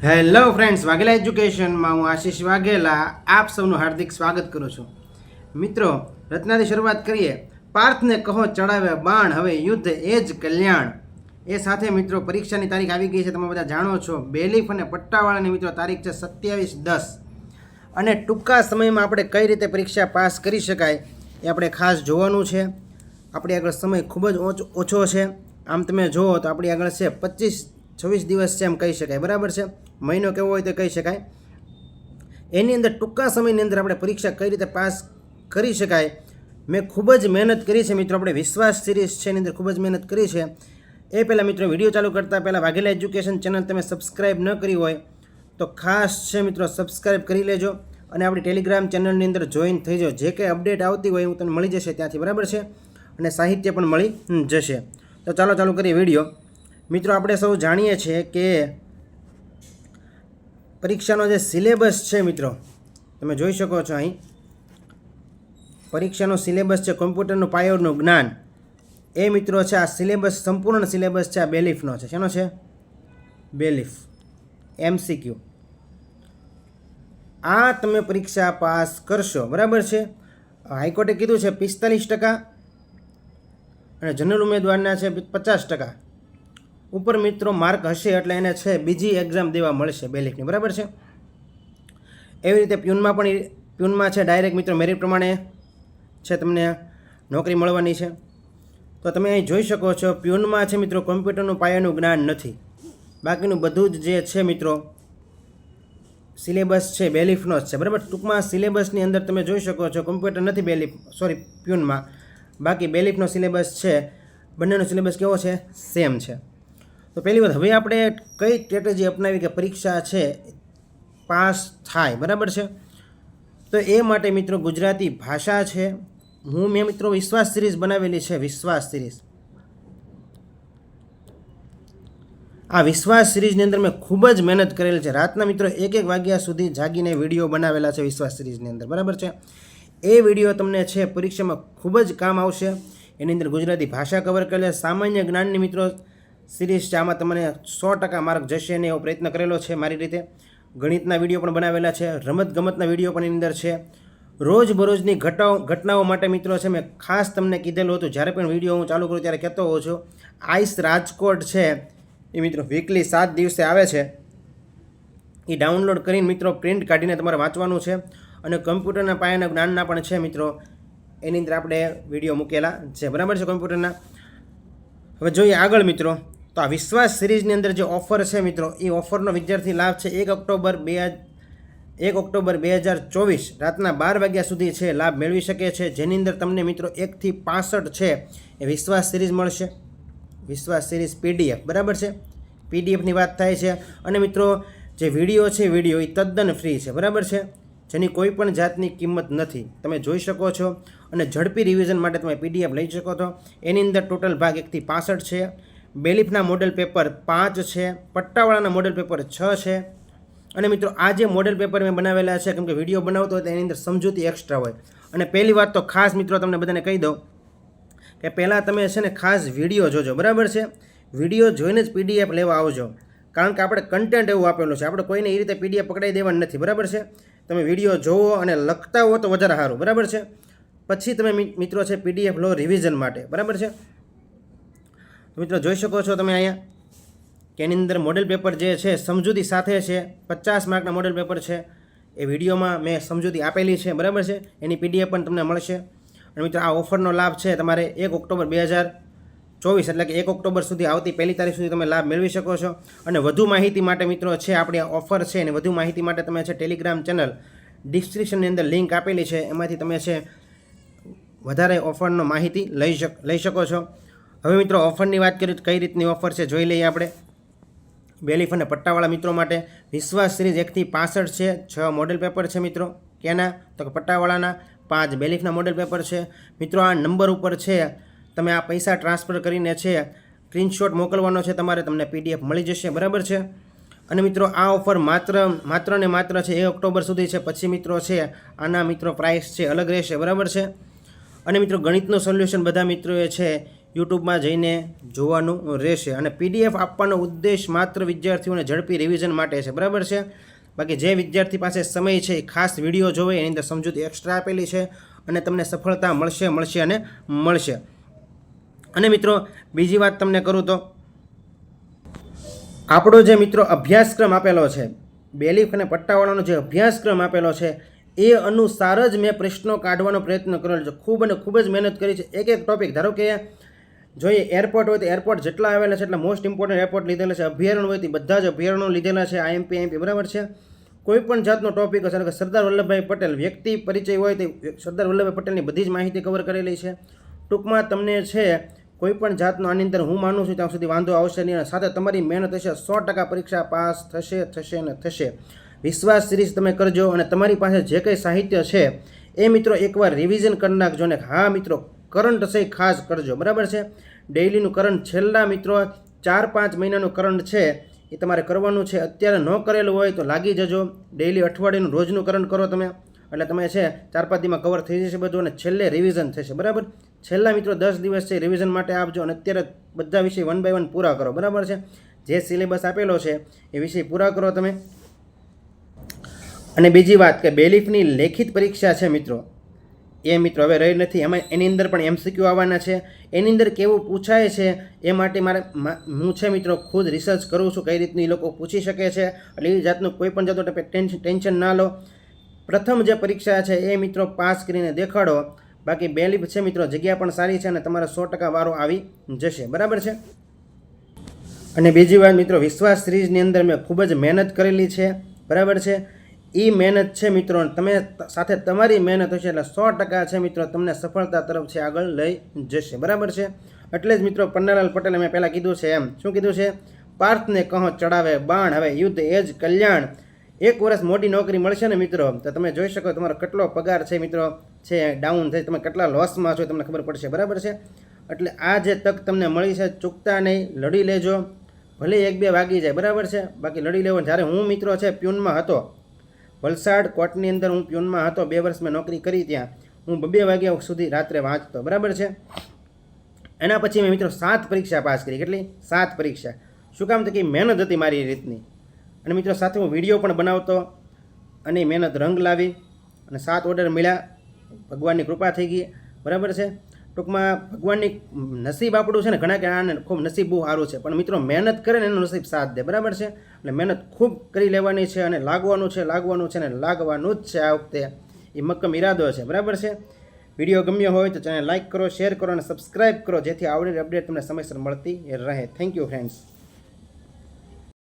Hello friends, Vaghela એજ્યુકેશનમાં હું આશીષ વાઘેલા આપ સૌનું હાર્દિક સ્વાગત કરું છું. મિત્રો, રચનાથી શરૂઆત કરીએ. પાર્થને કહો ચડાવે બાણ, હવે યુદ્ધ એ જ કલ્યાણ. એ સાથે મિત્રો પરીક્ષાની તારીખ આવી ગઈ છે, તમે બધા જાણો છો. બેલીફ અને પટ્ટાવાળાની મિત્રો તારીખ છે 27/10. અને ટૂંકા સમયમાં આપણે કઈ રીતે પરીક્ષા પાસ કરી શકાય એ આપણે ખાસ જોવાનું છે. આપણી આગળ સમય ખૂબ જ ઓછો છે. આમ તમે જુઓ તો આપણી આગળ છે 25-26 દિવસ છે એમ કહી શકાય, બરાબર છે. મહિનો કેવો હોય તો કહી શકાય. એની અંદર ટૂંકા સમયની અંદર આપણે પરીક્ષા કઈ રીતે પાસ કરી શકાય મેં ખૂબ જ મહેનત કરી છે મિત્રો. આપણે વિશ્વાસ સિરીઝ છે એની અંદર ખૂબ જ મહેનત કરી છે. એ પહેલાં મિત્રો વિડીયો ચાલુ કરતાં પહેલાં વાઘેલા એજ્યુકેશન ચેનલ તમે સબસ્ક્રાઈબ ન કરી હોય તો ખાસ છે મિત્રો સબસ્ક્રાઈબ કરી લેજો. અને આપણી ટેલિગ્રામ ચેનલની અંદર જોઈન થઈ જાઓ. જે કંઈ અપડેટ આવતી હોય એવું તમને મળી જશે ત્યાંથી, બરાબર છે. અને સાહિત્ય પણ મળી જશે. તો ચાલુ કરીએ વિડીયો. મિત્રો, આપણે સૌ જાણીએ છીએ કે પરીક્ષાનો જે સિલેબસ છે મિત્રો, તમે જોઈ શકો છો અહીં પરીક્ષાનો સિલેબસ છે કોમ્પ્યુટરનું પાયોનું જ્ઞાન. એ મિત્રો છે આ સિલેબસ, સંપૂર્ણ સિલેબસ છે આ બેલીફનો છે. શેનો છે? Bailiff MCQ. આ તમે પરીક્ષા પાસ કરશો, બરાબર છે. હાઈકોર્ટે કીધું છે 45% અને જનરલ ઉમેદવારના છે 50%. ઉપર મિત્રો માર્ક હશે એટલે એને છે બીજી એક્ઝામ દેવા મળશે બેલીફની, બરાબર છે. એવી રીતે પ્યુનમાં છે ડાયરેક્ટ મિત્રો મેરિટ પ્રમાણે છે તમને નોકરી મળવાની છે. તો તમે અહીં જોઈ શકો છો પ્યુનમાં છે મિત્રો કોમ્પ્યુટરનું પાયાનું જ્ઞાન નથી. બાકીનું બધું જ જે છે મિત્રો સિલેબસ છે બેલીફનો જ છે, બરાબર. ટૂંકમાં સિલેબસની અંદર તમે જોઈ શકો છો કોમ્પ્યુટર નથી પ્યુનમાં. બાકી બેલીફનો સિલેબસ છે. બંનેનો સિલેબસ કેવો છે? સેમ છે. તો પહેલી વાત, હવે આપણે કઈ સ્ટ્રેટેજી અપનાવી કે પરીક્ષા છે પાસ થાય, બરાબર છે. તો એ માટે મિત્રો ગુજરાતી ભાષા છે. મેં મિત્રો વિશ્વાસ સિરીઝ બનાવેલી છે. વિશ્વાસ સિરીઝ, આ વિશ્વાસ સિરીઝની અંદર મેં ખૂબ જ મહેનત કરેલી છે. રાતના મિત્રો 1-1 વાગ્યા સુધી જાગીને વિડીયો બનાવેલા છે વિશ્વાસ સિરીઝની અંદર, બરાબર છે. એ વિડીયો તમને છે પરીક્ષામાં ખૂબ જ કામ આવશે. એની અંદર ગુજરાતી ભાષા કવર કરેલી, સામાન્ય જ્ઞાનની મિત્રો સિરીઝ છે. આમાં તમને 100% માર્ક જશે ને એવો પ્રયત્ન કરેલો છે મારી રીતે. ગણિતના વિડીયો પણ બનાવેલા છે, રમતગમતના વિડીયો પણ એની અંદર છે. રોજબરોજની ઘટનાઓ માટે મિત્રો છે મેં ખાસ તમને કીધેલું હતું. જ્યારે પણ વિડીયો હું ચાલુ કરું ત્યારે કહેતો હોઉં છું. આઈસ રાજકોટ છે એ મિત્રો વીકલી 7 દિવસે આવે છે. એ ડાઉનલોડ કરીને મિત્રો પ્રિન્ટ કાઢીને તમારે વાંચવાનું છે. અને કમ્પ્યુટરના પાયાના જ્ઞાનના પણ છે મિત્રો, એની અંદર આપણે વિડીયો મૂકેલા છે, બરાબર છે કોમ્પ્યુટરના. હવે જોઈએ આગળ મિત્રો. તો આ વિશ્વાસ સિરીઝની અંદર જે ઓફર છે મિત્રો, એ ઓફરનો વિદ્યાર્થી લાભ છે 1 ઓક્ટોબર 2024 રાતના 12 વાગ્યા સુધી છે લાભ મેળવી શકે છે. જેની અંદર તમને મિત્રો 1 થી 65 છે એ વિશ્વાસ સિરીઝ મળશે. વિશ્વાસ સિરીઝ PDF, બરાબર છે. PDFની વાત થાય છે. અને મિત્રો જે વિડીયો છે એ તદ્દન ફ્રી છે, બરાબર છે. જેની કોઈ પણ જાતની કિંમત નથી, તમે જોઈ શકો છો. અને ઝડપી રિવિઝન માટે તમે PDF લઈ શકો છો. એની અંદર ટોટલ ભાગ 1 થી 65 છે. બેલીફના મોડેલ પેપર 5 છે. પટ્ટાવાળાના મોડેલ પેપર 6 છે. અને મિત્રો આ જે મોડેલ પેપર મેં બનાવેલા છે, કેમ કે વિડીયો બનાવતો હોય તો એની અંદર સમજૂતી એક્સ્ટ્રા હોય. અને પહેલી વાત તો ખાસ મિત્રો તમને બધાને કહી દઉં કે પહેલાં તમે છે ને ખાસ વિડીયો જોજો, બરાબર છે. વિડીયો જોઈને જ PDF લેવા આવજો. કારણ કે આપણે કન્ટેન્ટ એવું આપેલું છે, આપણે કોઈને એ રીતે PDF પકડાઈ દેવાનું નથી, બરાબર છે. તમે વિડીયો જોવો અને લખતા હો તો વધારે સારું, બરાબર છે. પછી તમે મિત્રો છે PDF લો રિવિઝન માટે, બરાબર છે. મિત્રો જોઈ શકો છો તમે અહીંયા કે એની અંદર મોડેલ પેપર જે છે સમજૂતી સાથે છે. 50 માર્કના મોડેલ પેપર છે. એ વિડીયોમાં મેં સમજૂતી આપેલી છે, બરાબર છે. એની PDF પણ તમને મળશે. અને મિત્રો આ ઓફરનો લાભ છે તમારે 1 ઓક્ટોબર 2024 એટલે કે 1 ઓક્ટોબર સુધી આવતી 1લી તારીખ સુધી તમે લાભ મેળવી શકો છો. અને વધુ માહિતી માટે મિત્રો છે આપણી આ ઓફર છે, અને વધુ માહિતી માટે તમે છે ટેલિગ્રામ ચેનલ ડિસ્ક્રિપ્શનની અંદર લિંક આપેલી છે, એમાંથી તમે છે વધારે ઓફરનો માહિતી લઈ શકો છો. હવે મિત્રો ઓફરની વાત કરીએ તો કઈ રીતની ઓફર છે જોઈ લઈએ આપણે. બેલીફ અને પટ્ટાવાળા મિત્રો માટે વિશ્વાસ સિરીઝ 1 થી 65 છે. 6 મોડેલ પેપર છે મિત્રો. કેના? તો કે પટ્ટાવાળાના. 5 બેલીફના મોડેલ પેપર છે મિત્રો. આ નંબર ઉપર છે તમે આ પૈસા ટ્રાન્સફર કરીને છે સ્ક્રીનશોટ મોકલવાનો છે તમારે, તમને PDF મળી જશે, બરાબર છે. અને મિત્રો આ ઓફર માત્ર ને માત્ર છે 1 ઓક્ટોબર સુધી છે. પછી મિત્રો છે આના મિત્રો પ્રાઇસ છે અલગ રહેશે, બરાબર છે. અને મિત્રો ગણિતનું સોલ્યુશન બધા મિત્રોએ છે યુટ્યુબમાં જઈને જોવાનું રહેશે. અને પીડીએફ આપવાનો ઉદ્દેશ માત્ર વિદ્યાર્થીઓને ઝડપી રિવિઝન માટે છે, બરાબર છે. બાકી જે વિદ્યાર્થી પાસે સમય છે એ ખાસ વિડીયો જોવે, એની અંદર સમજૂતી એક્સ્ટ્રા આપેલી છે અને તમને સફળતા મળશે. અને મિત્રો બીજી વાત તમને કરું તો આપણો જે મિત્રો અભ્યાસક્રમ આપેલો છે, બેલીફ અને પટ્ટાવાળાનો જે અભ્યાસક્રમ આપેલો છે એ અનુસાર જ મેં પ્રશ્નો કાઢવાનો પ્રયત્ન કરેલો છે. ખૂબ અને ખૂબ જ મહેનત કરી છે. એક ટોપિક ધારો કે જોઈએ એરપોર્ટ હોય તો એરપોર્ટ જેટલા આવેલા છે એટલા મોસ્ટ ઇમ્પોર્ટન્ટ એરપોર્ટ લીધેલા છે. અભયારણ્ય હોય તો બધા જ અભયારણ્યો લીધેલા છે, આઈએમપી બરાબર છે. કોઈ પણ જાતનો ટોપિક હશે કે સરદાર વલ્લભભાઈ પટેલ વ્યક્તિ પરિચય હોય તો સરદાર વલ્લભભાઈ પટેલની બધી જ માહિતી કવર કરેલી છે. ટૂંકમાં તમને છે કોઈ પણ જાતનો આની અંદર હું માનું છું ત્યાં સુધી વાંધો આવશે નહીં. અને સાથે તમારી મહેનત હશે 100% પરીક્ષા પાસ થશે. વિશ્વાસ સિરીઝ તમે કરજો. અને તમારી પાસે જે કંઈ સાહિત્ય છે એ મિત્રો એકવાર રિવિઝન કરી નાખજો. ને હા મિત્રો કરંટ છે ખાસ કરજો, બરાબર છે. ડેઇલીનું કરંટ છેલ્લા મિત્રો 4-5 મહિનાનું કરંટ છે એ તમારે કરવાનું છે. અત્યારે ન કરેલું હોય તો લાગી જજો. ડેઇલી અઠવાડિયાનું રોજનું કરંટ કરો તમે, એટલે તમે છે 4-5 દીમાં કવર થઈ જશે બધું. અને છેલ્લે રિવિઝન થશે, બરાબર. છેલ્લા મિત્રો 10 દિવસ છે રિવિઝન માટે આપજો. અને અત્યારે બધા વિષય 1 by 1 પૂરા કરો, બરાબર છે. જે સિલેબસ આપેલો છે એ વિષય પૂરા કરો તમે. અને બીજી વાત કે બેલીફની લેખિત પરીક્ષા છે મિત્રો, એ મિત્રો હવે રહી નથી. એની અંદર પણ એમસીક્યુ આવવાના છે. એની અંદર કેવું પૂછાય છે એ માટે હું છે મિત્રો ખુદ રિસર્ચ કરું છું કઈ રીતનું એ લોકો પૂછી શકે છે. એટલે એ જાતનું કોઈ પણ જાતનું ટેન્શન ના લો. પ્રથમ જે પરીક્ષા છે એ મિત્રો પાસ કરીને દેખાડો. બાકી બેલીફ છે મિત્રો જગ્યા પણ સારી છે અને તમારા 100% વારો આવી જશે, બરાબર છે. અને બીજી વાત મિત્રો વિશ્વાસ સિરીઝની અંદર મેં ખૂબ જ મહેનત કરેલી છે, બરાબર છે. એ મહેનત છે મિત્રો તમે સાથે તમારી મહેનત હશે એટલે 100% છે મિત્રો તમને સફળતા તરફ છે આગળ લઈ જશે, બરાબર છે. એટલે જ મિત્રો પન્નાલાલ પટેલે મેં પહેલાં કીધું છે એમ શું કીધું છે, પાર્થને કહો ચડાવે બાણ, હવે યુદ્ધ એ જ કલ્યાણ. 1 વર્ષ મોટી નોકરી મળશે ને મિત્રો તો તમે જોઈ શકો તમારો કેટલો પગાર છે મિત્રો છે ડાઉન થઈ, તમે કેટલા લોસમાં છો તમને ખબર પડશે, બરાબર છે. એટલે આ જે તક તમને મળી છે ચૂકતા નહીં, લડી લેજો. ભલે 1-2 વાગી જાય, બરાબર છે. બાકી લડી લેવો. જ્યારે હું મિત્રો છે પ્યુનમાં હતો, વલસાડ કોર્ટની અંદર હું પ્યુનમાં હતો, 2 વર્ષ મેં નોકરી કરી. ત્યાં હું 2 વાગ્યા સુધી રાત્રે વાંચતો, બરાબર છે. એના પછી મેં મિત્રો 7 પરીક્ષા પાસ કરી. કેટલી? 7 પરીક્ષા. શું કામ? તો કે મહેનત હતી મારી રીતની. અને મિત્રો સાથે હું વિડીયો પણ બનાવતો અને મહેનત રંગ લાવી અને 7 ઓર્ડર મળ્યા. ભગવાનની કૃપા થઈ ગઈ, બરાબર છે. ટૂંકમાં ભગવાનની નસીબ આપણું છે ને ઘણા કે આને ખૂબ નસીબ બહુ સારું છે, પણ મિત્રો મહેનત કરે ને એનું નસીબ સાથ દે, બરાબર છે. એટલે મહેનત ખૂબ કરી લેવાની છે અને લાગવાનું છે ને લાગવાનું જ છે આ વખતે. એ મક્કમ ઈરાદો છે, બરાબર છે. વિડીયો ગમ્યો હોય તો ચેનલ લાઇક કરો, શેર કરો અને સબસ્ક્રાઈબ કરો, જેથી આવડેલી અપડેટ તમને સમયસર મળતી રહે. Thank you friends.